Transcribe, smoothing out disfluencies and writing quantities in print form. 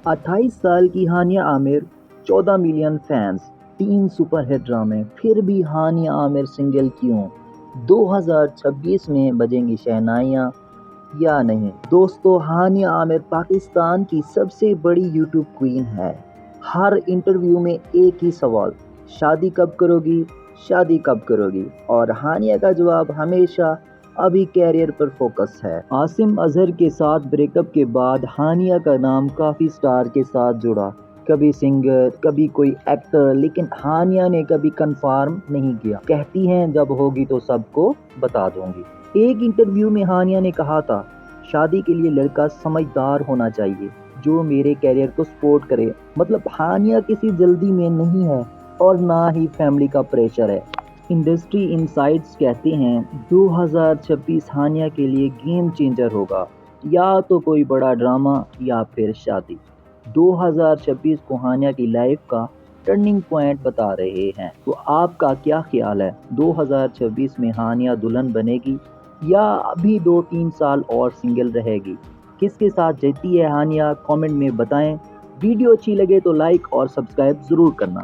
28 साल की हानिया Aamir, 14 million fans, 3 superhit ड्रामे, फिर भी हानिया आमिर सिंगल क्यों? 2026 में बजेंगी शहनाइयाँ या नहीं? दोस्तों, हानिया आमिर पाकिस्तान की सबसे बड़ी यूट्यूब क्वीन है। हर इंटरव्यू में एक ही सवाल, शादी कब करोगी, शादी कब करोगी? और हानिया का जवाब हमेशा अभी कैरियर पर फोकस है। आसिम अजहर के साथ ब्रेकअप के बाद हानिया का नाम काफ़ी स्टार के साथ जुड़ा, कभी सिंगर, कभी कोई एक्टर, लेकिन हानिया ने कभी कंफर्म नहीं किया। कहती हैं जब होगी तो सबको बता दूंगी। एक इंटरव्यू में हानिया ने कहा था, शादी के लिए लड़का समझदार होना चाहिए जो मेरे कैरियर को सपोर्ट करे। मतलब हानिया किसी जल्दी में नहीं है और ना ही फैमिली का प्रेशर है। इंडस्ट्री इनसाइट्स कहते हैं 2026 हानिया के लिए गेम चेंजर होगा, या तो कोई बड़ा ड्रामा या फिर शादी। 2026 को हानिया की लाइफ का टर्निंग पॉइंट बता रहे हैं। तो आपका क्या ख्याल है, 2026 में हानिया दुल्हन बनेगी या अभी 2-3 साल और सिंगल रहेगी? किसके साथ जीती है हानिया? कमेंट में बताएं। वीडियो अच्छी लगे तो लाइक और सब्सक्राइब ज़रूर करना।